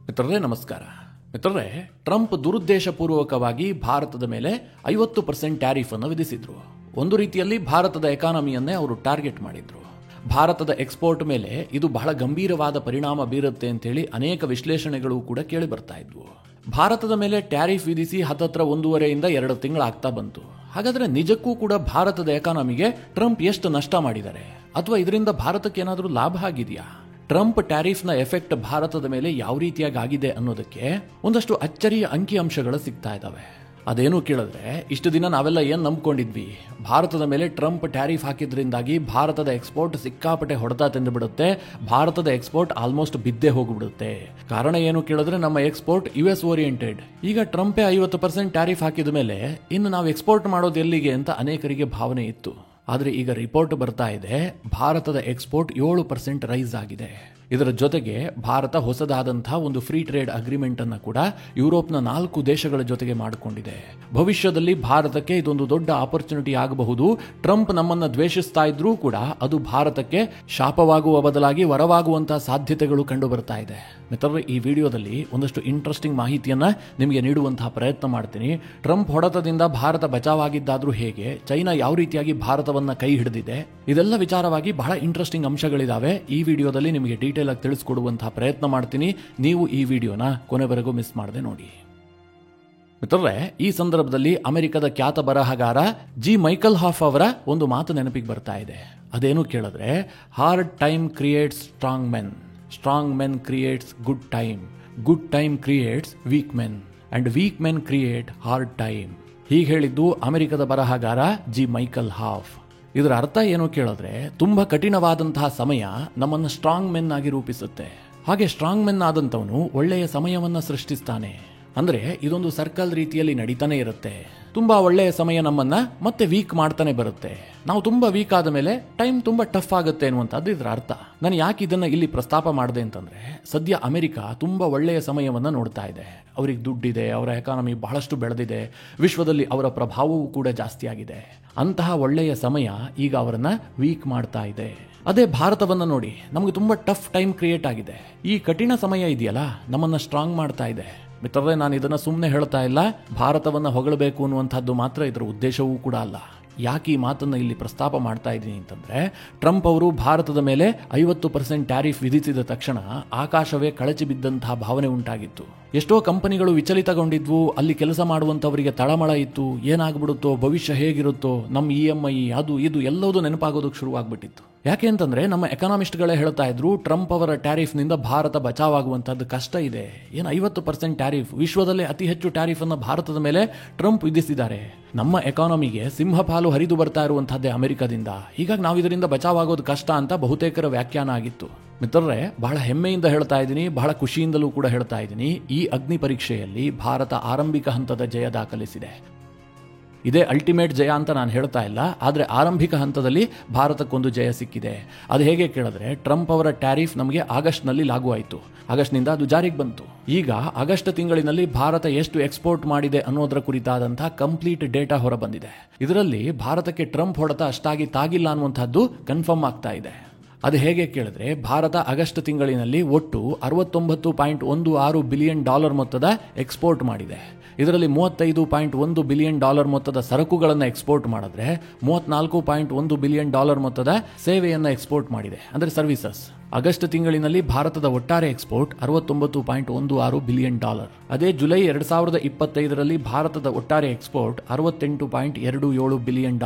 ಮಿತ್ರರೇ ನಮಸ್ಕಾರ. ಮಿತ್ರರೇ, ಟ್ರಂಪ್ ದುರುದ್ದೇಶಪೂರ್ವಕವಾಗಿ ಭಾರತದ ಮೇಲೆ 50% ಟ್ಯಾರಿಫ್ ಅನ್ನು ವಿಧಿಸಿದ್ರು. ಒಂದು ರೀತಿಯಲ್ಲಿ ಭಾರತದ ಎಕಾನಮಿಯನ್ನೇ ಅವರು ಟಾರ್ಗೆಟ್ ಮಾಡಿದ್ರು. ಭಾರತದ ಎಕ್ಸ್ಪೋರ್ಟ್ ಮೇಲೆ ಇದು ಬಹಳ ಗಂಭೀರವಾದ ಪರಿಣಾಮ ಬೀರುತ್ತೆ ಅಂತೇಳಿ ಅನೇಕ ವಿಶ್ಲೇಷಣೆಗಳು ಕೂಡ ಕೇಳಿ ಬರ್ತಾ ಇದ್ವು. ಭಾರತದ ಮೇಲೆ ಟ್ಯಾರಿಫ್ ವಿಧಿಸಿ ಹತ್ತತ್ರ 1.5 ಇಂದ 2 ತಿಂಗಳಾಗ್ತಾ ಬಂತು. ಹಾಗಾದ್ರೆ ನಿಜಕ್ಕೂ ಕೂಡ ಭಾರತದ ಎಕಾನಮಿಗೆ ಟ್ರಂಪ್ ಎಷ್ಟು ನಷ್ಟ ಮಾಡಿದ್ದಾರೆ, ಅಥವಾ ಇದರಿಂದ ಭಾರತಕ್ಕೆ ಏನಾದರೂ ಲಾಭ ಆಗಿದೆಯಾ? ಟ್ರಂಪ್ ಟ್ಯಾರಿಫ್ನ ಎಫೆಕ್ಟ್ ಭಾರತದ ಮೇಲೆ ಯಾವ ರೀತಿಯಾಗಿ ಆಗಿದೆ ಅನ್ನೋದಕ್ಕೆ ಒಂದಷ್ಟು ಅಚ್ಚರಿಯ ಅಂಕಿಅಂಶಗಳು ಸಿಗ್ತಾ ಇದ್ದಾವೆ. ಅದೇನು ಕೇಳಿದ್ರೆ, ಇಷ್ಟು ದಿನ ನಾವೆಲ್ಲ ಏನ್ ನಂಬ್ಕೊಂಡಿದ್ವಿ, ಭಾರತದ ಮೇಲೆ ಟ್ರಂಪ್ ಟ್ಯಾರಿಫ್ ಹಾಕಿದ್ರಿಂದಾಗಿ ಭಾರತದ ಎಕ್ಸ್ಪೋರ್ಟ್ ಸಿಕ್ಕಾಪಟ್ಟೆ ಹೊಡೆತ ತಿಂದುಬಿಡುತ್ತೆ, ಭಾರತದ ಎಕ್ಸ್ಪೋರ್ಟ್ ಆಲ್ಮೋಸ್ಟ್ ಬಿದ್ದೇ ಹೋಗ್ಬಿಡುತ್ತೆ. ಕಾರಣ ಏನು ಕೇಳಿದ್ರೆ, ನಮ್ಮ ಎಕ್ಸ್ಪೋರ್ಟ್ US ಓರಿಯೆಂಟೆಡ್. ಈಗ ಟ್ರಂಪೇ 50% ಟ್ಯಾರಿಫ್ ಹಾಕಿದ ಮೇಲೆ ಇನ್ನು ನಾವು ಎಕ್ಸ್ಪೋರ್ಟ್ ಮಾಡೋದು ಎಲ್ಲಿಗೆ ಅಂತ ಅನೇಕರಿಗೆ ಭಾವನೆ ಇತ್ತು. ಆದರೆ ಈಗ ರಿಪೋರ್ಟ್ ಬರ್ತಾ ಇದೆ, ಭಾರತದ ಎಕ್ಸ್ಪೋರ್ಟ್ 7% ರೈಸ್ ಆಗಿದೆ. ಇದರ ಜೊತೆಗೆ ಭಾರತ ಹೊಸದಾದಂತಹ ಒಂದು ಫ್ರೀ ಟ್ರೇಡ್ ಅಗ್ರಿಮೆಂಟ್ ಅನ್ನು ಕೂಡ ಯುರೋಪ್ನ 4 ದೇಶಗಳ ಜೊತೆಗೆ ಮಾಡಿಕೊಂಡಿದೆ. ಭವಿಷ್ಯದಲ್ಲಿ ಭಾರತಕ್ಕೆ ಇದೊಂದು ದೊಡ್ಡ ಆಪರ್ಚುನಿಟಿ ಆಗಬಹುದು. ಟ್ರಂಪ್ ನಮ್ಮನ್ನ ದ್ವೇಷಿಸ್ತಾ ಇದ್ರೂ ಕೂಡ ಅದು ಭಾರತಕ್ಕೆ ಶಾಪವಾಗುವ ಬದಲಾಗಿ ವರವಾಗುವಂತಹ ಸಾಧ್ಯತೆಗಳು ಕಂಡು ಬರ್ತಾ ಇದೆ. ಮಿತ್ರರೇ, ಈ ವಿಡಿಯೋದಲ್ಲಿ ಒಂದಷ್ಟು ಇಂಟ್ರೆಸ್ಟಿಂಗ್ ಮಾಹಿತಿಯನ್ನ ನಿಮಗೆ ನೀಡುವಂತಹ ಪ್ರಯತ್ನ ಮಾಡ್ತೀನಿ. ಟ್ರಂಪ್ ಹೊಡೆತದಿಂದ ಭಾರತ ಬಚಾವಾಗಿದ್ದಾದ್ರೂ ಹೇಗೆ, ಚೈನಾ ಯಾವ ರೀತಿಯಾಗಿ ಭಾರತವನ್ನ ಕೈ ಹಿಡಿದಿದೆ, ಇದೆಲ್ಲ ವಿಚಾರವಾಗಿ ಬಹಳ ಇಂಟ್ರೆಸ್ಟಿಂಗ್ ಅಂಶಗಳಿದಾವೆ. ಈ ವಿಡಿಯೋದಲ್ಲಿ ನಿಮಗೆ ಡೀಟೇಲ್ ಆಗಿ ತಿಳಿಸ್ಕೊಡುವಂತಹ ಪ್ರಯತ್ನ ಮಾಡ್ತೀನಿ. ನೀವು ಈ ವಿಡಿಯೋನ ಕೊನೆವರೆಗೂ ಮಿಸ್ ಮಾಡದೆ ನೋಡಿ. ಮಿತ್ರರೇ, ಈ ಸಂದರ್ಭದಲ್ಲಿ ಅಮೆರಿಕದ ಖ್ಯಾತ ಬರಹಗಾರ ಮೈಕಲ್ ಹಾಫ್ ಅವರ ಒಂದು ಮಾತು ನೆನಪಿಗೆ ಬರ್ತಾ ಇದೆ. ಅದೇನು ಕೇಳಿದ್ರೆ, hard time creates strong men, strong men creates good time, good time creates weak men, and weak men create hard time. ಹೀಗೆ ಹೇಳಿದ್ದು ಅಮೆರಿಕದ ಬರಹಗಾರ ಮೈಕಲ್ ಹಾಫ್. ಇದರ ಅರ್ಥ ಏನು ಕೇಳಿದ್ರೆ, ತುಂಬಾ ಕಠಿಣವಾದಂತಹ ಸಮಯ ನಮ್ಮನ್ನು ಸ್ಟ್ರಾಂಗ್ ಮೆನ್ ಆಗಿ ರೂಪಿಸುತ್ತೆ. ಹಾಗೆ ಸ್ಟ್ರಾಂಗ್ ಮೆನ್ ಆದಂತವನು ಒಳ್ಳೆಯ ಸಮಯವನ್ನ ಸೃಷ್ಟಿಸ್ತಾನೆ. ಅಂದ್ರೆ ಇದೊಂದು ಸರ್ಕಲ್ ರೀತಿಯಲ್ಲಿ ನಡೀತಾನೆ ಇರುತ್ತೆ. ತುಂಬಾ ಒಳ್ಳೆಯ ಸಮಯ ನಮ್ಮನ್ನ ಮತ್ತೆ ವೀಕ್ ಮಾಡ್ತಾನೆ ಬರುತ್ತೆ. ನಾವು ತುಂಬಾ ವೀಕ್ ಆದ ಮೇಲೆ ಟೈಮ್ ತುಂಬಾ ಟಫ್ ಆಗುತ್ತೆ ಅನ್ನುವಂಥದ್ದು ಇದರ ಅರ್ಥ. ನಾನು ಯಾಕೆ ಇದನ್ನ ಇಲ್ಲಿ ಪ್ರಸ್ತಾಪ ಮಾಡಿದೆ ಅಂತಂದ್ರೆ, ಸದ್ಯ ಅಮೆರಿಕ ತುಂಬಾ ಒಳ್ಳೆಯ ಸಮಯವನ್ನ ನೋಡ್ತಾ ಇದೆ. ಅವ್ರಿಗೆ ದುಡ್ಡಿದೆ, ಅವರ ಎಕಾನಮಿ ಬಹಳಷ್ಟು ಬೆಳೆದಿದೆ, ವಿಶ್ವದಲ್ಲಿ ಅವರ ಪ್ರಭಾವವೂ ಕೂಡ ಜಾಸ್ತಿ ಆಗಿದೆ. ಅಂತಹ ಒಳ್ಳೆಯ ಸಮಯ ಈಗ ಅವರನ್ನ ವೀಕ್ ಮಾಡ್ತಾ ಇದೆ. ಅದೇ ಭಾರತವನ್ನ ನೋಡಿ, ನಮಗೆ ತುಂಬಾ ಟಫ್ ಟೈಮ್ ಕ್ರಿಯೇಟ್ ಆಗಿದೆ. ಈ ಕಠಿಣ ಸಮಯ ಇದೆಯಲ್ಲ, ನಮ್ಮನ್ನ ಸ್ಟ್ರಾಂಗ್ ಮಾಡ್ತಾ ಇದೆ. ಮಿತ್ರರೇ, ನಾನು ಇದನ್ನ ಸುಮ್ಮನೆ ಹೇಳ್ತಾ ಇಲ್ಲ, ಭಾರತವನ್ನ ಹೊಗಳಬೇಕು ಅನ್ನುವಂಥದ್ದು ಮಾತ್ರ ಇದರ ಉದ್ದೇಶವೂ ಕೂಡ ಅಲ್ಲ. ಯಾಕೆ ಈ ಮಾತನ್ನ ಇಲ್ಲಿ ಪ್ರಸ್ತಾಪ ಮಾಡ್ತಾ ಇದ್ದೀನಿ ಅಂತಂದ್ರೆ, ಟ್ರಂಪ್ ಅವರು ಭಾರತದ ಮೇಲೆ 50% ಟ್ಯಾರಿಫ್ ವಿಧಿಸಿದ ತಕ್ಷಣ ಆಕಾಶವೇ ಕಳಚಿ ಬಿದ್ದಂತಹ ಭಾವನೆ ಉಂಟಾಗಿತ್ತು. ಎಷ್ಟೋ ಕಂಪನಿಗಳು ವಿಚಲಿತಗೊಂಡಿದ್ವು. ಅಲ್ಲಿ ಕೆಲಸ ಮಾಡುವಂತವರಿಗೆ ತಳಮಳ ಇತ್ತು. ಏನಾಗ್ಬಿಡುತ್ತೋ, ಭವಿಷ್ಯ ಹೇಗಿರುತ್ತೋ, ನಮ್ಮ EMI ಅದು ಇದು ಎಲ್ಲವೂ ನೆನಪಾಗೋದಕ್ಕೆ ಶುರುವಾಗ್ಬಿಟ್ಟಿತ್ತು. ಯಾಕೆ ಅಂತಂದ್ರೆ, ನಮ್ಮ ಎಕಾನಮಿಸ್ಟ್ಗಳೇ ಹೇಳ್ತಾ ಇದ್ರು, ಟ್ರಂಪ್ ಅವರ ಟ್ಯಾರಿಫ್ ನಿಂದ ಭಾರತ ಬಚಾವಾಗುವಂತದ್ದು ಕಷ್ಟ ಇದೆ. 50% ಟ್ಯಾರಿಫ್, ವಿಶ್ವದಲ್ಲೇ ಅತಿ ಹೆಚ್ಚು ಟ್ಯಾರಿಫ್ ಅನ್ನು ಭಾರತದ ಮೇಲೆ ಟ್ರಂಪ್ ವಿಧಿಸಿದ್ದಾರೆ. ನಮ್ಮ ಎಕಾನಮಿಗೆ ಸಿಂಹಪಾಲು ಹರಿದು ಬರ್ತಾ ಇರುವಂತಹದ್ದೇ ಅಮೆರಿಕದಿಂದ. ಹೀಗಾಗಿ ನಾವು ಇದರಿಂದ ಬಚಾವಾಗೋದು ಕಷ್ಟ ಅಂತ ಬಹುತೇಕರ ವ್ಯಾಖ್ಯಾನ ಆಗಿತ್ತು. ಮಿತ್ರರೇ, ಬಹಳ ಹೆಮ್ಮೆಯಿಂದ ಹೇಳ್ತಾ ಇದ್ದೀನಿ, ಬಹಳ ಖುಷಿಯಿಂದಲೂ ಕೂಡ ಹೇಳ್ತಾ ಇದ್ದೀನಿ, ಈ ಅಗ್ನಿ ಪರೀಕ್ಷೆಯಲ್ಲಿ ಭಾರತ ಆರಂಭಿಕ ಹಂತದ ಜಯ ದಾಖಲಿಸಿದೆ. ಇದೇ ಅಲ್ಟಿಮೇಟ್ ಜಯ ಅಂತ ನಾನು ಹೇಳ್ತಾ ಇಲ್ಲ, ಆದರೆ ಆರಂಭಿಕ ಹಂತದಲ್ಲಿ ಭಾರತಕ್ಕೊಂದು ಜಯ ಸಿಕ್ಕಿದೆ. ಅದು ಹೇಗೆ ಕೇಳಿದ್ರೆ, ಟ್ರಂಪ್ ಅವರ ಟ್ಯಾರಿಫ್ ನಮಗೆ ಆಗಸ್ಟ್ನಲ್ಲಿ ಲಾಗು ಆಯಿತು. ಆಗಸ್ಟ್ನಿಂದ ಅದು ಜಾರಿಗೆ ಬಂತು. ಈಗ ಆಗಸ್ಟ್ ತಿಂಗಳಿನಲ್ಲಿ ಭಾರತ ಎಷ್ಟು ಎಕ್ಸ್ಪೋರ್ಟ್ ಮಾಡಿದೆ ಅನ್ನೋದರ ಕುರಿತಾದಂತಹ ಕಂಪ್ಲೀಟ್ ಡೇಟಾ ಹೊರ ಬಂದಿದೆ. ಇದರಲ್ಲಿ ಭಾರತಕ್ಕೆ ಟ್ರಂಪ್ ಹೊಡೆತ ಅಷ್ಟಾಗಿ ತಾಗಿಲ್ಲ ಅನ್ನುವಂಥದ್ದು ಕನ್ಫರ್ಮ್ ಆಗ್ತಾ ಇದೆ. ಅದು ಹೇಗೆ ಕೇಳಿದ್ರೆ, ಭಾರತ ಆಗಸ್ಟ್ ತಿಂಗಳಿನಲ್ಲಿ ಒಟ್ಟು $69.16 ಬಿಲಿಯನ್ ಮೊತ್ತದ ಎಕ್ಸ್ಪೋರ್ಟ್ ಮಾಡಿದೆ. ಇದರಲ್ಲಿ $35.1 ಬಿಲಿಯನ್ ಮೊತ್ತದ ಸರಕುಗಳನ್ನು ಎಕ್ಸ್ಪೋರ್ಟ್ ಮಾಡಿದ್ರೆ, $34.1 ಬಿಲಿಯನ್ ಮೊತ್ತದ ಸೇವೆಯನ್ನು ಎಕ್ಸ್ಪೋರ್ಟ್ ಮಾಡಿದೆ, ಅಂದರೆ ಸರ್ವಿಸಸ್. ಆಗಸ್ಟ್ ತಿಂಗಳಿನಲ್ಲಿ ಭಾರತದ ಒಟ್ಟಾರೆ ಎಕ್ಸ್ಪೋರ್ಟ್ $69.16 ಬಿಲಿಯನ್. ಅದೇ ಜುಲೈ 2025ರಲ್ಲಿ ಭಾರತದ ಒಟ್ಟಾರೆ ಎಕ್ಸ್ಪೋರ್ಟ್ $68.27 ಬಿಲಿಯನ್.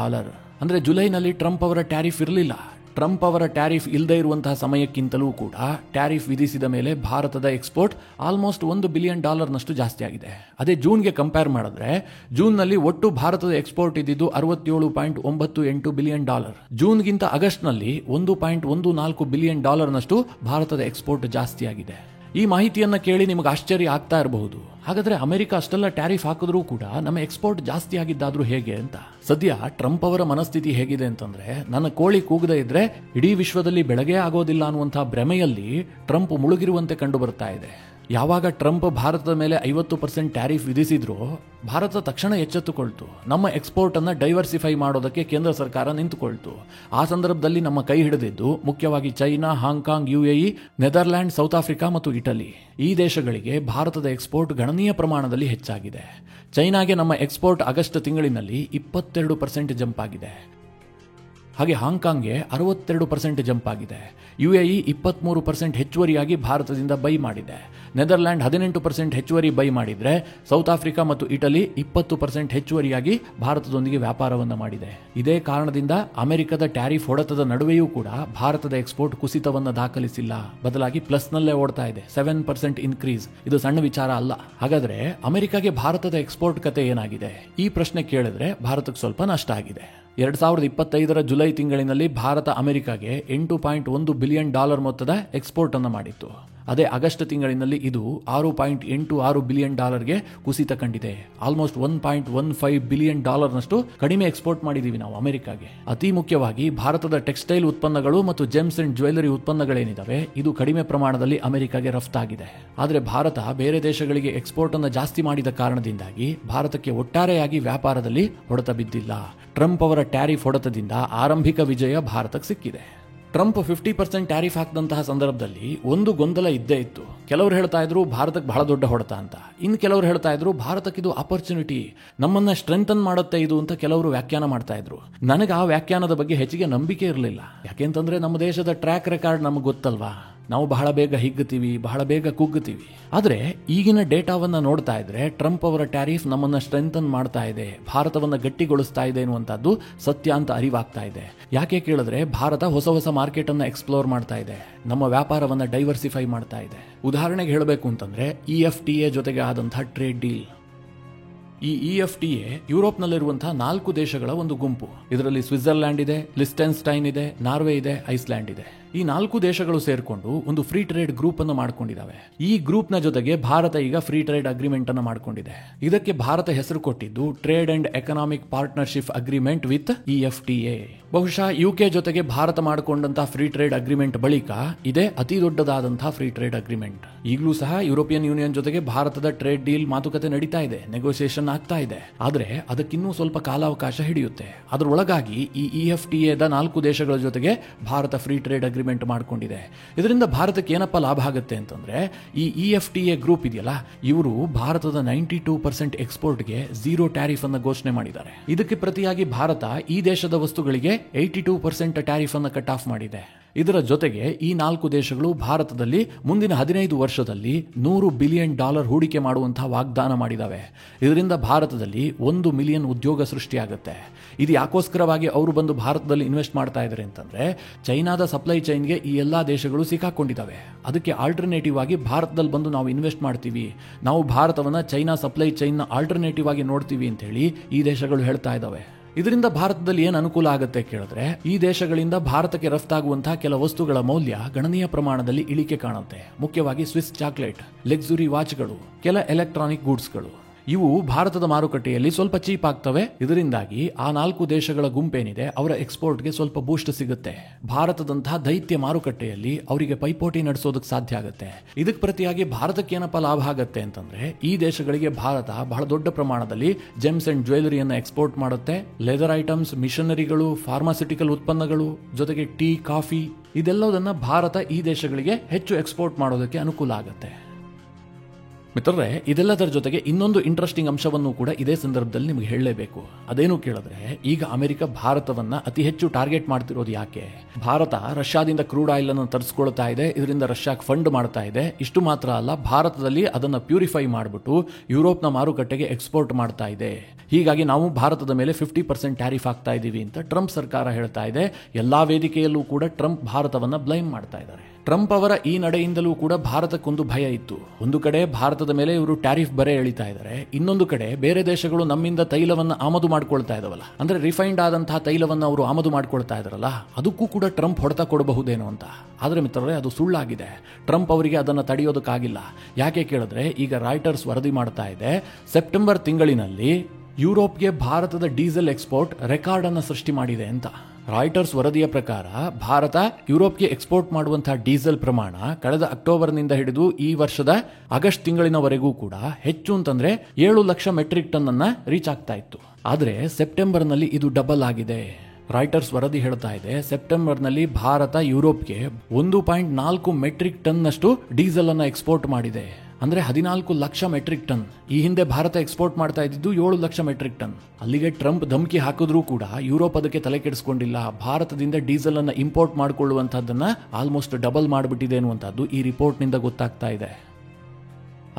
ಅಂದ್ರೆ ಜುಲೈನಲ್ಲಿ ಟ್ರಂಪ್ ಅವರ ಟ್ಯಾರಿಫ್ ಇರಲಿಲ್ಲ. ಟ್ರಂಪ್ ಅವರ ಟ್ಯಾರಿಫ್ ಇಲ್ಲದೆ ಇರುವಂತಹ ಸಮಯಕ್ಕಿಂತಲೂ ಕೂಡ ಟ್ಯಾರಿಫ್ ವಿಧಿಸಿದ ಮೇಲೆ ಭಾರತದ ಎಕ್ಸ್ಪೋರ್ಟ್ ಆಲ್ಮೋಸ್ಟ್ $1 ಬಿಲಿಯನ್ ನಷ್ಟು ಜಾಸ್ತಿ ಆಗಿದೆ. ಅದೇ ಜೂನ್ಗೆ ಕಂಪೇರ್ ಮಾಡಿದ್ರೆ, ಜೂನ್ನಲ್ಲಿ ಒಟ್ಟು ಭಾರತದ ಎಕ್ಸ್ಪೋರ್ಟ್ ಇದ್ದಿದ್ದು $67.98 ಬಿಲಿಯನ್. ಜೂನ್ಗಿಂತ ಆಗಸ್ಟ್ನಲ್ಲಿ $1.14 ಬಿಲಿಯನ್ ನಷ್ಟು ಭಾರತದ ಎಕ್ಸ್ಪೋರ್ಟ್ ಜಾಸ್ತಿ ಆಗಿದೆ. ಈ ಮಾಹಿತಿಯನ್ನ ಕೇಳಿ ನಿಮಗೆ ಆಶ್ಚರ್ಯ ಆಗ್ತಾ ಇರಬಹುದು. ಹಾಗಾದ್ರೆ ಅಮೆರಿಕ ಅಷ್ಟೆಲ್ಲ ಟ್ಯಾರಿಫ್ ಹಾಕಿದ್ರೂ ಕೂಡ ನಮ್ಮ ಎಕ್ಸ್ಪೋರ್ಟ್ ಜಾಸ್ತಿ ಆಗಿದ್ದಾದ್ರೂ ಹೇಗೆ ಅಂತ. ಸದ್ಯ ಟ್ರಂಪ್ ಅವರ ಮನಸ್ಥಿತಿ ಹೇಗಿದೆ ಅಂತಂದ್ರೆ, ನನ್ನ ಕೋಳಿ ಕೂಗದೆ ಇದ್ರೆ ಇಡೀ ವಿಶ್ವದಲ್ಲಿ ಬೆಳಗ್ಗೆ ಆಗೋದಿಲ್ಲ ಅನ್ನುವಂತಹ ಭ್ರಮೆಯಲ್ಲಿ ಟ್ರಂಪ್ ಮುಳುಗಿರುವಂತೆ ಕಂಡು ಬರ್ತಾ ಇದೆ. ಯಾವಾಗ ಟ್ರಂಪ್ ಭಾರತದ ಮೇಲೆ 50% ಟ್ಯಾರಿಫ್ ವಿಧಿಸಿದ್ರೋ ಭಾರತ ತಕ್ಷಣ ಎಚ್ಚೆತ್ತುಕೊಳ್ತು. ನಮ್ಮ ಎಕ್ಸ್ಪೋರ್ಟ್ ಅನ್ನ ಡೈವರ್ಸಿಫೈ ಮಾಡೋದಕ್ಕೆ ಕೇಂದ್ರ ಸರ್ಕಾರ ನಿಂತುಕೊಳ್ತು. ಆ ಸಂದರ್ಭದಲ್ಲಿ ನಮ್ಮ ಕೈ ಹಿಡಿದಿದ್ದು ಮುಖ್ಯವಾಗಿ China, Hong Kong, UAE, Netherland, south Africa ಮತ್ತು ಇಟಲಿ. ಈ ದೇಶಗಳಿಗೆ ಭಾರತದ ಎಕ್ಸ್ಪೋರ್ಟ್ ಗಣನೀಯ ಪ್ರಮಾಣದಲ್ಲಿ ಹೆಚ್ಚಾಗಿದೆ. ಚೈನಾಗೆ ನಮ್ಮ ಎಕ್ಸ್ಪೋರ್ಟ್ ಆಗಸ್ಟ್ ತಿಂಗಳಿನಲ್ಲಿ 22% ಜಂಪ್ ಆಗಿದೆ. ಹಾಗೆ ಹಾಂಗ್ಕಾಂಗ್ಗೆ 62% ಜಂಪ್ ಆಗಿದೆ. UAE 23% ಹೆಚ್ಚುವರಿಯಾಗಿ ಭಾರತದಿಂದ ಬೈ ಮಾಡಿದೆ. ನೆದರ್ಲ್ಯಾಂಡ್ 18% ಹೆಚ್ಚುವರಿ ಬೈ ಮಾಡಿದ್ರೆ, ಸೌತ್ ಆಫ್ರಿಕಾ ಮತ್ತು ಇಟಲಿ 20% ಹೆಚ್ಚುವರಿಯಾಗಿ ಭಾರತದೊಂದಿಗೆ ವ್ಯಾಪಾರವನ್ನು ಮಾಡಿದೆ. ಇದೇ ಕಾರಣದಿಂದ ಅಮೆರಿಕದ ಟ್ಯಾರಿಫ್ ಹೊಡೆತದ ನಡುವೆಯೂ ಕೂಡ ಭಾರತದ ಎಕ್ಸ್ಪೋರ್ಟ್ ಕುಸಿತವನ್ನು ದಾಖಲಿಸಿಲ್ಲ, ಬದಲಾಗಿ ಪ್ಲಸ್ನಲ್ಲೇ ಓಡ್ತಾ ಇದೆ. 7% ಇನ್ಕ್ರೀಸ್. ಇದು ಸಣ್ಣ ವಿಚಾರ ಅಲ್ಲ. ಹಾಗಾದ್ರೆ ಅಮೆರಿಕಾಗೆ ಭಾರತದ ಎಕ್ಸ್ಪೋರ್ಟ್ ಕತೆ ಏನಾಗಿದೆ? ಈ ಪ್ರಶ್ನೆ ಕೇಳಿದ್ರೆ ಭಾರತಕ್ಕೆ ಸ್ವಲ್ಪ ನಷ್ಟ ಆಗಿದೆ. 2025 ಜುಲೈ ತಿಂಗಳಿನಲ್ಲಿ ಭಾರತ ಅಮೆರಿಕಾಗೆ $8.1 ಬಿಲಿಯನ್ ಮೊತ್ತದ ಎಕ್ಸ್ಪೋರ್ಟ್ ಅನ್ನು ಮಾಡಿತ್ತು. ಅದೇ ಆಗಸ್ಟ್ ತಿಂಗಳಿನಲ್ಲಿ ಇದು $6.86 ಬಿಲಿಯನ್ ಕುಸಿತ ಕಂಡಿದೆ. ಆಲ್ಮೋಸ್ಟ್ $1.15 ಬಿಲಿಯನ್ ನಷ್ಟು ಕಡಿಮೆ ಎಕ್ಸ್ಪೋರ್ಟ್ ಮಾಡಿದೀವಿ ನಾವು ಅಮೆರಿಕಾಗೆ. ಅತಿ ಮುಖ್ಯವಾಗಿ ಭಾರತದ ಟೆಕ್ಸ್ಟೈಲ್ ಉತ್ಪನ್ನಗಳು ಮತ್ತು ಜೆಮ್ಸ್ ಅಂಡ್ ಜ್ಯುವೆಲರಿ ಉತ್ಪನ್ನಗಳೇನಿದಾವೆ, ಇದು ಕಡಿಮೆ ಪ್ರಮಾಣದಲ್ಲಿ ಅಮೆರಿಕಾಗೆ ರಫ್ತಾಗಿದೆ. ಆದರೆ ಭಾರತ ಬೇರೆ ದೇಶಗಳಿಗೆ ಎಕ್ಸ್ಪೋರ್ಟ್ ಅನ್ನು ಜಾಸ್ತಿ ಮಾಡಿದ ಕಾರಣದಿಂದಾಗಿ ಭಾರತಕ್ಕೆ ಒಟ್ಟಾರೆಯಾಗಿ ವ್ಯಾಪಾರದಲ್ಲಿ ಹೊಡೆತ ಬಿದ್ದಿಲ್ಲ. ಟ್ರಂಪ್ ಅವರ ಟ್ಯಾರಿಫ್ ಹೊಡೆತದಿಂದ ಆರಂಭಿಕ ವಿಜಯ ಭಾರತಕ್ಕೆ ಸಿಕ್ಕಿದೆ. ಟ್ರಂಪ್ 50% ಟ್ಯಾರಿಫ್ ಹಾಕಿದಂತಹ ಸಂದರ್ಭದಲ್ಲಿ ಒಂದು ಗೊಂದಲ ಇದ್ದೇ ಇತ್ತು. ಕೆಲವರು ಹೇಳ್ತಾ ಇದ್ರು ಭಾರತಕ್ಕೆ ಬಹಳ ದೊಡ್ಡ ಹೊಡೆತ ಅಂತ, ಇನ್ನು ಕೆಲವರು ಹೇಳ್ತಾ ಇದ್ರು ಭಾರತಕ್ಕೆ ಇದು ಆಪರ್ಚುನಿಟಿ, ನಮ್ಮನ್ನ ಸ್ಟ್ರೆಂಥನ್ ಮಾಡುತ್ತೆ ಇದು ಅಂತ ಕೆಲವರು ವ್ಯಾಖ್ಯಾನ ಮಾಡ್ತಾ ಇದ್ರು. ನನಗೆ ಆ ವ್ಯಾಖ್ಯಾನದ ಬಗ್ಗೆ ಹೆಚ್ಚಿಗೆ ನಂಬಿಕೆ ಇರಲಿಲ್ಲ. ಯಾಕೆಂತಂದ್ರೆ ನಮ್ಮ ದೇಶದ ಟ್ರ್ಯಾಕ್ ರೆಕಾರ್ಡ್ ನಮಗೆ ಗೊತ್ತಲ್ವಾ, ನಾವು ಬಹಳ ಬೇಗ ಹಿಗ್ಗುತ್ತೀವಿ, ಬಹಳ ಬೇಗ ಕುಗ್ಗುತ್ತೀವಿ. ಆದರೆ ಈಗಿನ ಡೇಟಾವನ್ನ ನೋಡ್ತಾ ಇದ್ರೆ ಟ್ರಂಪ್ ಅವರ ಟ್ಯಾರಿಫ್ ನಮ್ಮನ್ನ ಸ್ಟ್ರೆಂಥನ್ ಮಾಡ್ತಾ ಇದೆ, ಭಾರತವನ್ನ ಗಟ್ಟಿಗೊಳಿಸ್ತಾ ಇದೆ ಎನ್ನುವಂತದ್ದು ಸತ್ಯ ಅಂತ ಅರಿವಾಗ್ತಾ ಇದೆ. ಯಾಕೆ ಕೇಳಿದ್ರೆ ಭಾರತ ಹೊಸ ಹೊಸ ಮಾರ್ಕೆಟ್ ಅನ್ನ ಎಕ್ಸ್ಪ್ಲೋರ್ ಮಾಡ್ತಾ ಇದೆ, ನಮ್ಮ ವ್ಯಾಪಾರವನ್ನ ಡೈವರ್ಸಿಫೈ ಮಾಡ್ತಾ ಇದೆ. ಉದಾಹರಣೆಗೆ ಹೇಳಬೇಕು ಅಂತಂದ್ರೆ EFTA ಜೊತೆಗೆ ಆದಂತಹ ಟ್ರೇಡ್ ಡೀಲ್. ಈ EFTA ಯುರೋಪ್ನಲ್ಲಿರುವಂತಹ 4 ದೇಶಗಳ ಒಂದು ಗುಂಪು. ಇದರಲ್ಲಿ ಸ್ವಿಟ್ಜರ್ಲ್ಯಾಂಡ್ ಇದೆ, ಲಿಸ್ಟೆನ್ಸ್ಟೈನ್ ಇದೆ, ನಾರ್ವೆ ಇದೆ, ಐಸ್ಲ್ಯಾಂಡ್ ಇದೆ. ಈ 4 ದೇಶಗಳು ಸೇರ್ಕೊಂಡು ಒಂದು ಫ್ರೀ ಟ್ರೇಡ್ ಗ್ರೂಪ್ ಅನ್ನು ಮಾಡ್ಕೊಂಡಿದ್ದಾವೆ. ಈ ಗ್ರೂಪ್ ನ ಜೊತೆಗೆ ಭಾರತ ಈಗ ಫ್ರೀ ಟ್ರೇಡ್ ಅಗ್ರಿಮೆಂಟ್ ಅನ್ನು ಮಾಡ್ಕೊಂಡಿದೆ. ಇದಕ್ಕೆ ಭಾರತ ಹೆಸರು ಕೊಟ್ಟಿದ್ದು trade and economic partnership agreement with EFTA. ಬಹುಶಃ UK ಜೊತೆಗೆ ಭಾರತ ಮಾಡಿಕೊಂಡಂತಹ ಫ್ರೀ ಟ್ರೇಡ್ ಅಗ್ರಿಮೆಂಟ್ ಬಳಿಕ ಇದೇ ಅತಿ ದೊಡ್ಡದಾದಂತಹ ಫ್ರೀ ಟ್ರೇಡ್ ಅಗ್ರಿಮೆಂಟ್. ಈಗಲೂ ಸಹ ಯುರೋಪಿಯನ್ ಯೂನಿಯನ್ ಜೊತೆಗೆ ಭಾರತದ ಟ್ರೇಡ್ ಡೀಲ್ ಮಾತುಕತೆ ನಡೀತಾ ಇದೆ, ನೆಗೋಸಿಯೇಷನ್ ಆಗ್ತಾ ಇದೆ. ಆದ್ರೆ ಅದಕ್ಕಿನ್ನೂ ಸ್ವಲ್ಪ ಕಾಲಾವಕಾಶ ಹಿಡಿಯುತ್ತೆ. ಅದರೊಳಗಾಗಿ ಈ EFTA 4 ದೇಶಗಳ ಜೊತೆಗೆ ಭಾರತ ಫ್ರೀ ಟ್ರೇಡ್ ಅಗ್ರಿಮೆಂಟ್ ಮಾಡಿಕೊಂಡಿದೆ. ಇದರಿಂದ ಭಾರತಕ್ಕೆ ಏನಪ್ಪ ಲಾಭ ಆಗುತ್ತೆ ಅಂತಂದ್ರೆ, ಈ EFTA ಗ್ರೂಪ್ ಇದೆಯಲ್ಲ, ಇವರು ಭಾರತದ 92% ಎಕ್ಸ್ಪೋರ್ಟ್ಗೆ 0 ಟ್ಯಾರಿಫ್ ಅನ್ನು ಘೋಷಣೆ ಮಾಡಿದ್ದಾರೆ. ಇದಕ್ಕೆ ಪ್ರತಿಯಾಗಿ ಭಾರತ ಈ ದೇಶದ ವಸ್ತುಗಳಿಗೆ 82% ಟ್ಯಾರಿಫ್ ಅನ್ನು ಕಟ್ ಆಫ್ ಮಾಡಿದೆ. ಇದರ ಜೊತೆಗೆ ಈ 4 ದೇಶಗಳು ಭಾರತದಲ್ಲಿ ಮುಂದಿನ 15 ವರ್ಷದಲ್ಲಿ $100 ಬಿಲಿಯನ್ ಹೂಡಿಕೆ ಮಾಡುವಂತಹ ವಾಗ್ದಾನ ಮಾಡಿದಾವೆ. ಇದರಿಂದ ಭಾರತದಲ್ಲಿ 1 ಮಿಲಿಯನ್ ಉದ್ಯೋಗ ಸೃಷ್ಟಿಯಾಗುತ್ತೆ. ಇದು ಯಾಕೋಸ್ಕರವಾಗಿ ಅವರು ಬಂದು ಭಾರತದಲ್ಲಿ ಇನ್ವೆಸ್ಟ್ ಮಾಡ್ತಾ ಇದ್ದಾರೆ ಅಂತಂದ್ರೆ, ಚೈನಾದ ಸಪ್ಲೈ ಚೈನ್ಗೆ ಈ ಎಲ್ಲಾ ದೇಶಗಳು ಸಿಕ್ಕಾಕೊಂಡಿದ್ದಾವೆ. ಅದಕ್ಕೆ ಆಲ್ಟರ್ನೇಟಿವ್ ಆಗಿ ಭಾರತದಲ್ಲಿ ಬಂದು ನಾವು ಇನ್ವೆಸ್ಟ್ ಮಾಡ್ತೀವಿ, ನಾವು ಭಾರತವನ್ನ ಚೈನಾ ಸಪ್ಲೈ ಚೈನ್ ನ ಆಲ್ಟರ್ನೇಟಿವ್ ಆಗಿ ನೋಡ್ತೀವಿ ಅಂತ ಹೇಳಿ ಈ ದೇಶಗಳು ಹೇಳ್ತಾ ಇದ್ದಾವೆ. ಇದರಿಂದ ಭಾರತದಲ್ಲಿ ಏನು ಅನುಕೂಲ ಆಗುತ್ತೆ ಕೇಳಿದ್ರೆ, ಈ ದೇಶಗಳಿಂದ ಭಾರತಕ್ಕೆ ರಫ್ತಾಗುವಂತಹ ಕೆಲ ವಸ್ತುಗಳ ಮೌಲ್ಯ ಗಣನೀಯ ಪ್ರಮಾಣದಲ್ಲಿ ಇಳಿಕೆ ಕಾಣುತ್ತೆ. ಮುಖ್ಯವಾಗಿ ಸ್ವಿಸ್ ಚಾಕ್ಲೇಟ್, ಲಕ್ಸುರಿ ವಾಚ್ಗಳು, ಕೆಲ ಎಲೆಕ್ಟ್ರಾನಿಕ್ ಗೂಡ್ಸ್ಗಳು, ಇವು ಭಾರತದ ಮಾರುಕಟ್ಟೆಯಲ್ಲಿ ಸ್ವಲ್ಪ ಚೀಪ್ ಆಗ್ತವೆ. ಇದರಿಂದಾಗಿ ಆ 4 ದೇಶಗಳ ಗುಂಪೇನಿದೆ ಅವರ ಎಕ್ಸ್ಪೋರ್ಟ್ಗೆ ಸ್ವಲ್ಪ ಬೂಸ್ಟ್ ಸಿಗುತ್ತೆ. ಭಾರತದಂತಹ ದೈತ್ಯ ಮಾರುಕಟ್ಟೆಯಲ್ಲಿ ಅವರಿಗೆ ಪೈಪೋಟಿ ನಡೆಸೋದಕ್ಕೆ ಸಾಧ್ಯ ಆಗುತ್ತೆ. ಇದಕ್ಕೆ ಪ್ರತಿಯಾಗಿ ಭಾರತಕ್ಕೆ ಏನಪ್ಪ ಲಾಭ ಆಗುತ್ತೆ ಅಂತಂದ್ರೆ, ಈ ದೇಶಗಳಿಗೆ ಭಾರತ ಬಹಳ ದೊಡ್ಡ ಪ್ರಮಾಣದಲ್ಲಿ ಜೆಮ್ಸ್ ಅಂಡ್ ಜ್ಯುವೆಲರಿಯನ್ನು ಎಕ್ಸ್ಪೋರ್ಟ್ ಮಾಡುತ್ತೆ. ಲೆದರ್ ಐಟಮ್ಸ್, ಮಿಷನರಿಗಳು, ಫಾರ್ಮಾಸ್ಯೂಟಿಕಲ್ ಉತ್ಪನ್ನಗಳು, ಜೊತೆಗೆ ಟೀ, ಕಾಫಿ, ಇದೆಲ್ಲದನ್ನ ಭಾರತ ಈ ದೇಶಗಳಿಗೆ ಹೆಚ್ಚು ಎಕ್ಸ್ಪೋರ್ಟ್ ಮಾಡೋದಕ್ಕೆ ಅನುಕೂಲ ಆಗುತ್ತೆ. ಮಿತ್ರರೇ, ಇದೆಲ್ಲದರ ಜೊತೆಗೆ ಇನ್ನೊಂದು ಇಂಟ್ರೆಸ್ಟಿಂಗ್ ಅಂಶವನ್ನು ಕೂಡ ಇದೇ ಸಂದರ್ಭದಲ್ಲಿ ನಿಮಗೆ ಹೇಳಲೇಬೇಕು. ಅದೇನು ಕೇಳಿದ್ರೆ, ಈಗ ಅಮೆರಿಕ ಭಾರತವನ್ನ ಅತಿ ಹೆಚ್ಚು ಟಾರ್ಗೆಟ್ ಮಾಡ್ತಿರೋದು ಯಾಕೆ? ಭಾರತ ರಷ್ಯಾದಿಂದ ಕ್ರೂಡ್ ಆಯಿಲ್ ಅನ್ನು ತರಿಸ್ಕೊಳ್ತಾ ಇದೆ, ಇದರಿಂದ ರಷ್ಯಾಕ್ಕೆ ಫಂಡ್ ಮಾಡ್ತಾ ಇದೆ. ಇಷ್ಟು ಮಾತ್ರ ಅಲ್ಲ, ಭಾರತದಲ್ಲಿ ಅದನ್ನ ಪ್ಯೂರಿಫೈ ಮಾಡಿಬಿಟ್ಟು ಯುರೋಪ್ನ ಮಾರುಕಟ್ಟೆಗೆ ಎಕ್ಸ್ಪೋರ್ಟ್ ಮಾಡ್ತಾ ಇದೆ. ಹೀಗಾಗಿ ನಾವು ಭಾರತದ ಮೇಲೆ 50% ಟ್ಯಾರಿಫ್ ಆಗ್ತಾ ಇದ್ದೀವಿ ಅಂತ ಟ್ರಂಪ್ ಸರ್ಕಾರ ಹೇಳ್ತಾ ಇದೆ. ಎಲ್ಲಾ ವೇದಿಕೆಯಲ್ಲೂ ಕೂಡ ಟ್ರಂಪ್ ಭಾರತವನ್ನ ಬ್ಲೈಮ್ ಮಾಡ್ತಾ ಇದ್ದಾರೆ. ಟ್ರಂಪ್ ಅವರ ಈ ನಡೆಯಿಂದಲೂ ಕೂಡ ಭಾರತಕ್ಕೊಂದು ಭಯ ಇತ್ತು. ಒಂದು ಕಡೆ ಭಾರತದ ಮೇಲೆ ಇವರು ಟ್ಯಾರಿಫ್ ಬರೆ ಎಳಿತಾ ಇದ್ದಾರೆ, ಇನ್ನೊಂದು ಕಡೆ ಬೇರೆ ದೇಶಗಳು ನಮ್ಮಿಂದ ತೈಲವನ್ನು ಆಮದು ಮಾಡ್ಕೊಳ್ತಾ ಇದಾವಲ್ಲ, ಅಂದ್ರೆ ರಿಫೈನ್ಡ್ ಆದಂತಹ ತೈಲವನ್ನು ಅವರು ಆಮದು ಮಾಡ್ಕೊಳ್ತಾ ಇದಾರಲ್ಲ, ಅದಕ್ಕೂ ಕೂಡ ಟ್ರಂಪ್ ಹೊಡೆತ ಕೊಡಬಹುದೇನೋ ಅಂತ. ಆದ್ರೆ ಮಿತ್ರರೇ, ಅದು ಸುಳ್ಳಾಗಿದೆ. ಟ್ರಂಪ್ ಅವರಿಗೆ ಅದನ್ನು ತಡೆಯೋದಕ್ಕಾಗಿಲ್ಲ. ಯಾಕೆ ಕೇಳಿದ್ರೆ, ಈಗ ರಾಯ್ಟರ್ಸ್ ವರದಿ ಮಾಡ್ತಾ ಇದೆ, ಸೆಪ್ಟೆಂಬರ್ ತಿಂಗಳಿನಲ್ಲಿ ಯುರೋಪ್ಗೆ ಭಾರತದ ಡೀಸೆಲ್ ಎಕ್ಸ್ಪೋರ್ಟ್ ರೆಕಾರ್ಡ್ ಅನ್ನು ಸೃಷ್ಟಿ ಮಾಡಿದೆ ಅಂತ. ರಾಯ್ಟರ್ಸ್ ವರದಿಯ ಪ್ರಕಾರ ಭಾರತ ಯುರೋಪ್ಗೆ ಎಕ್ಸ್ಪೋರ್ಟ್ ಮಾಡುವಂತಹ ಡೀಸೆಲ್ ಪ್ರಮಾಣ ಕಳೆದ ಅಕ್ಟೋಬರ್ನಿಂದ ಹಿಡಿದು ಈ ವರ್ಷದ ಆಗಸ್ಟ್ ತಿಂಗಳಿನವರೆಗೂ ಕೂಡ ಹೆಚ್ಚು ಅಂತಂದ್ರೆ 7 ಲಕ್ಷ ಮೆಟ್ರಿಕ್ ಟನ್ ಅನ್ನ ರೀಚ್ ಆಗ್ತಾ ಇತ್ತು. ಆದ್ರೆ ಸೆಪ್ಟೆಂಬರ್ನಲ್ಲಿ ಇದು ಡಬಲ್ ಆಗಿದೆ. ರಾಯ್ಟರ್ಸ್ ವರದಿ ಹೇಳ್ತಾ ಇದೆ, ಸೆಪ್ಟೆಂಬರ್ನಲ್ಲಿ ಭಾರತ ಯುರೋಪ್ಗೆ 1.4 ಮೆಟ್ರಿಕ್ ಟನ್ ನಷ್ಟು ಡೀಸೆಲ್ ಅನ್ನ ಎಕ್ಸ್ಪೋರ್ಟ್ ಮಾಡಿದೆ. ಅಂದ್ರೆ 14 ಲಕ್ಷ ಮೆಟ್ರಿಕ್ ಟನ್. ಈ ಹಿಂದೆ ಭಾರತ ಎಕ್ಸ್ಪೋರ್ಟ್ ಮಾಡ್ತಾ ಇದ್ದಿದ್ದು 7 ಲಕ್ಷ ಮೆಟ್ರಿಕ್ ಟನ್. ಅಲ್ಲಿಗೆ ಟ್ರಂಪ್ ಧಮಕಿ ಹಾಕಿದ್ರೂ ಕೂಡ ಯುರೋಪ್ ಅದಕ್ಕೆ ತಲೆ ಕೆಡಿಸ್ಕೊಂಡಿಲ್ಲ. ಭಾರತದಿಂದ ಡೀಸೆಲ್ ಅನ್ನ ಇಂಪೋರ್ಟ್ ಮಾಡಿಕೊಳ್ಳುವಂತಹದ್ದನ್ನ ಆಲ್ಮೋಸ್ಟ್ ಡಬಲ್ ಮಾಡಿಬಿಟ್ಟಿದೆ ಅನ್ನುವಂಥದ್ದು ಈ ರಿಪೋರ್ಟ್ ನಿಂದ ಗೊತ್ತಾಗ್ತಾ ಇದೆ.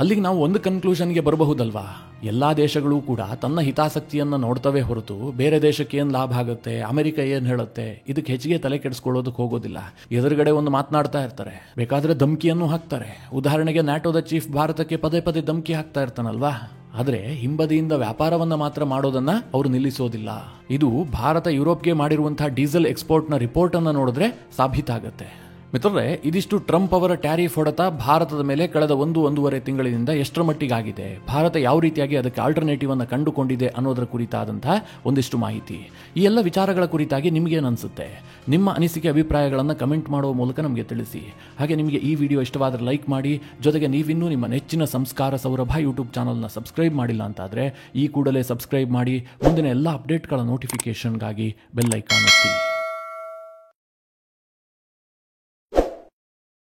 ಅಲ್ಲಿಗೆ ನಾವು ಒಂದು ಕನ್ಕ್ಲೂಷನ್ಗೆ ಬರಬಹುದಲ್ವಾ, ಎಲ್ಲಾ ದೇಶಗಳು ಕೂಡ ತನ್ನ ಹಿತಾಸಕ್ತಿಯನ್ನ ನೋಡ್ತವೆ ಹೊರತು ಬೇರೆ ದೇಶಕ್ಕೆ ಏನ್ ಲಾಭ ಆಗುತ್ತೆ, ಅಮೆರಿಕ ಏನ್ ಹೇಳುತ್ತೆ, ಇದಕ್ಕೆ ಹೆಚ್ಚಿಗೆ ತಲೆ ಕೆಡಿಸ್ಕೊಳ್ಳೋದಕ್ಕೆ ಹೋಗೋದಿಲ್ಲ. ಎದುರುಗಡೆ ಒಂದು ಮಾತನಾಡ್ತಾ ಇರ್ತಾರೆ, ಬೇಕಾದ್ರೆ ಧಮಕಿಯನ್ನು ಹಾಕ್ತಾರೆ. ಉದಾಹರಣೆಗೆ ನ್ಯಾಟೋದ ಚೀಫ್ ಭಾರತಕ್ಕೆ ಪದೇ ಪದೇ ಧಮಕಿ ಹಾಕ್ತಾ ಇರ್ತಾನಲ್ವಾ. ಆದ್ರೆ ಹಿಂಬದಿಯಿಂದ ವ್ಯಾಪಾರವನ್ನ ಮಾತ್ರ ಮಾಡೋದನ್ನ ಅವರು ನಿಲ್ಲಿಸೋದಿಲ್ಲ. ಇದು ಭಾರತ ಯುರೋಪ್ಗೆ ಮಾಡಿರುವಂತಹ ಡೀಸೆಲ್ ಎಕ್ಸ್ಪೋರ್ಟ್ ನ ರಿಪೋರ್ಟ್ ಅನ್ನ ನೋಡಿದ್ರೆ ಸಾಬೀತಾಗುತ್ತೆ. ಮಿತ್ರರೇ, ಇದಿಷ್ಟು ಟ್ರಂಪ್ ಅವರ ಟ್ಯಾರಿಫ್ ಹೊಡೆತ ಭಾರತದ ಮೇಲೆ ಕಳೆದ 1-1.5 ತಿಂಗಳಿನಿಂದ ಎಷ್ಟರ ಮಟ್ಟಿಗಾಗಿದೆ, ಭಾರತ ಯಾವ ರೀತಿಯಾಗಿ ಅದಕ್ಕೆ ಆಲ್ಟರ್ನೇಟಿವ್ ಅನ್ನು ಕಂಡುಕೊಂಡಿದೆ ಅನ್ನೋದರ ಕುರಿತಾದಂತಹ ಒಂದಿಷ್ಟು ಮಾಹಿತಿ. ಈ ಎಲ್ಲ ವಿಚಾರಗಳ ಕುರಿತಾಗಿ ನಿಮಗೇನು ಅನಿಸುತ್ತೆ? ನಿಮ್ಮ ಅನಿಸಿಕೆ ಅಭಿಪ್ರಾಯಗಳನ್ನು ಕಮೆಂಟ್ ಮಾಡುವ ಮೂಲಕ ನಮಗೆ ತಿಳಿಸಿ. ಹಾಗೆ ನಿಮಗೆ ಈ ವಿಡಿಯೋ ಇಷ್ಟವಾದರೆ ಲೈಕ್ ಮಾಡಿ. ಜೊತೆಗೆ ನೀವಿನ್ನೂ ನಿಮ್ಮ ನೆಚ್ಚಿನ ಸಂಸ್ಕಾರ ಸೌರಭ ಯೂಟ್ಯೂಬ್ ಚಾನಲ್ನ ಸಬ್ಸ್ಕ್ರೈಬ್ ಮಾಡಿಲ್ಲ ಅಂತಾದರೆ ಈ ಕೂಡಲೇ ಸಬ್ಸ್ಕ್ರೈಬ್ ಮಾಡಿ. ಮುಂದಿನ ಎಲ್ಲ ಅಪ್ಡೇಟ್ಗಳ ನೋಟಿಫಿಕೇಶನ್ಗಾಗಿ ಬೆಲ್ ಐಕಾನ್ ಒತ್ತಿ.